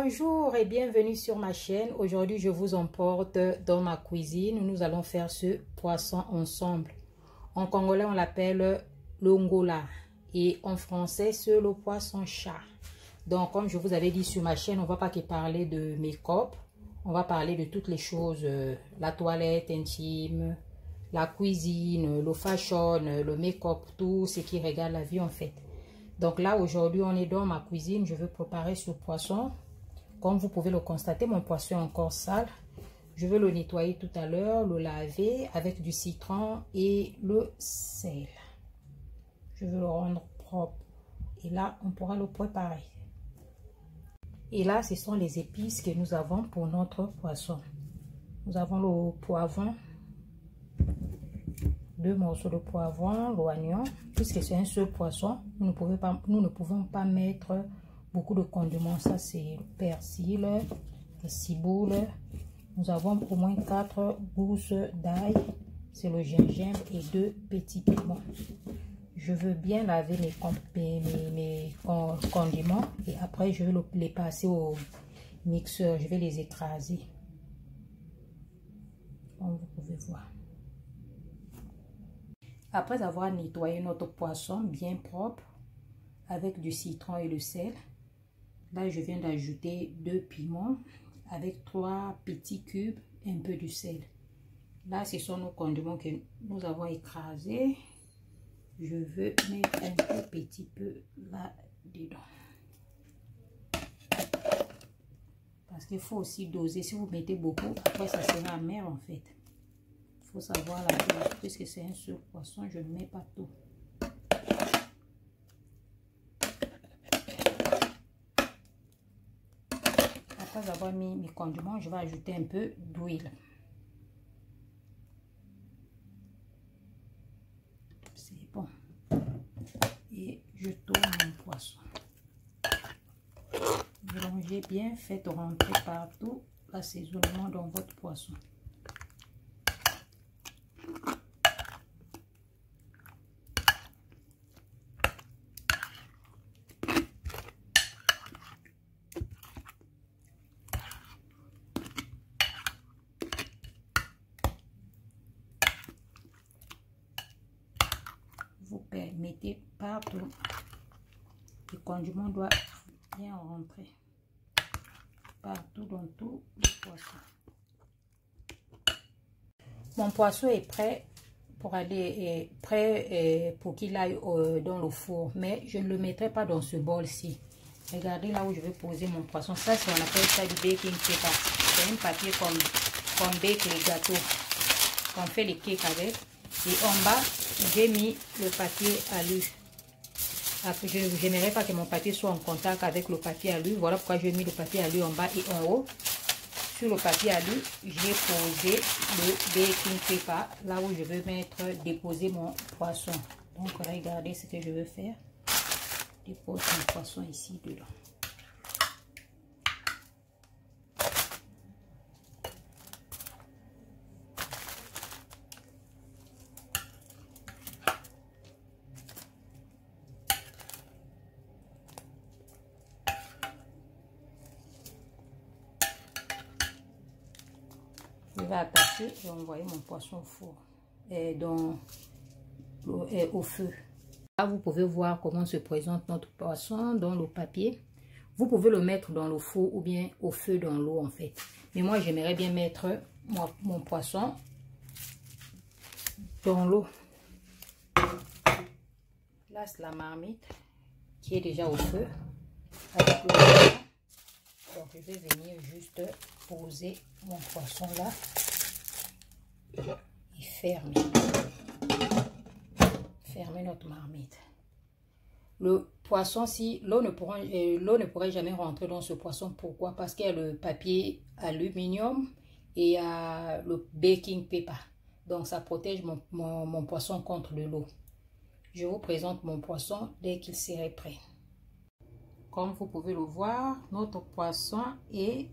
Bonjour et bienvenue sur ma chaîne. Aujourd'hui, je vous emporte dans ma cuisine. Nous allons faire ce poisson ensemble. En congolais, on l'appelle l'ongola et en français, c'est le poisson-chat. Donc, comme je vous avais dit sur ma chaîne, on ne va pas que parler de make-up. On va parler de toutes les choses, la toilette intime, la cuisine, le fashion, le make-up, tout ce qui regarde la vie en fait. Donc là, aujourd'hui, on est dans ma cuisine. Je veux préparer ce poisson. Comme vous pouvez le constater, mon poisson est encore sale. Je vais le nettoyer tout à l'heure, le laver avec du citron et le sel. Je veux le rendre propre. Et là, on pourra le préparer. Et là, ce sont les épices que nous avons pour notre poisson. Nous avons le poivron. 2 morceaux de poivron, l'oignon, puisque c'est un seul poisson, nous ne pouvons pas mettre beaucoup de condiments. Ça c'est le persil, le ciboule. Nous avons au moins 4 gousses d'ail, c'est le gingembre et 2 petits piments. Je veux bien laver mes condiments et après je vais les passer au mixeur, je vais les écraser. Comme vous pouvez voir. Après avoir nettoyé notre poisson bien propre avec du citron et le sel, là je viens d'ajouter 2 piments avec 3 petits cubes et un peu de sel. Là ce sont nos condiments que nous avons écrasés. Je veux mettre un tout petit peu là dedans. Parce qu'il faut aussi doser. Si vous mettez beaucoup, après ça sera amer en fait. Il faut savoir la dose, puisque c'est un seul poisson, je ne mets pas tout. Après avoir mis mes condiments, je vais ajouter un peu d'huile. C'est bon. Et je tourne mon poisson. Mélangez bien, faites rentrer partout l'assaisonnement dans votre poisson. Vous mettez partout. Le condiment doit bien rentrer partout dans tout le poisson. Mon poisson est prêt pour aller pour qu'il aille dans le four, mais je ne le mettrai pas dans ce bol-ci. Regardez là où je vais poser mon poisson. Ça, on appelle ça du baking paper. C'est un papier qu'on bake les gâteaux, qu'on fait les cakes avec. Et en bas, j'ai mis le papier alu. Je n'aimerais pas que mon papier soit en contact avec le papier alu. Voilà pourquoi j'ai mis le papier alu en bas et en haut. Sur le papier alu, j'ai posé le baking paper, là où je veux déposer mon poisson. Donc regardez ce que je veux faire. Je dépose mon poisson ici dedans. Je vais attacher et envoyer mon poisson au four et au feu. Là, vous pouvez voir comment se présente notre poisson dans le papier. Vous pouvez le mettre dans le four ou bien au feu dans l'eau en fait. Mais moi, j'aimerais bien mettre mon poisson dans l'eau. Là, c'est la marmite qui est déjà au feu avec le poisson. Donc, je vais venir juste poser mon poisson là et fermer notre marmite. Le poisson, si l'eau ne pourrait jamais rentrer dans ce poisson. Pourquoi? Parce qu'il y a le papier aluminium et il y a le baking paper. Donc, ça protège mon poisson contre l'eau. Je vous présente mon poisson dès qu'il serait prêt. Comme vous pouvez le voir, notre poisson est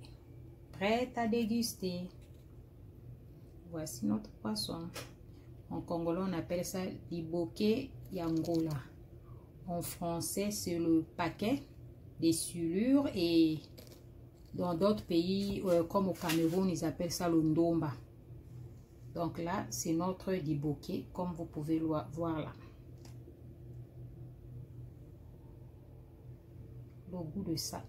prêt à déguster. Voici notre poisson. En congolais, on appelle ça liboke yangola. En français, c'est le paquet des silures et Dans d'autres pays, comme au Cameroun, ils appellent ça le ndomba. Donc là, c'est notre diboké, comme vous pouvez le voir là. Le goût de ça.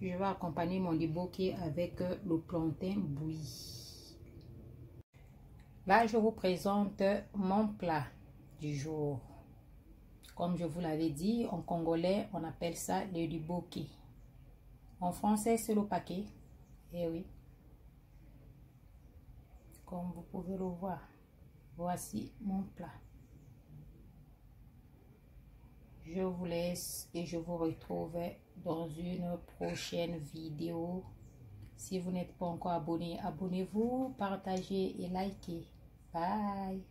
Je vais accompagner mon diboké avec le plantain bouilli. Là, je vous présente mon plat du jour. Comme je vous l'avais dit, en congolais, on appelle ça le diboké. En français, c'est le paquet. Eh oui. Comme vous pouvez le voir, voici mon plat. Je vous laisse et je vous retrouve dans une prochaine vidéo. Si vous n'êtes pas encore abonné, abonnez-vous, partagez et likez. Bye!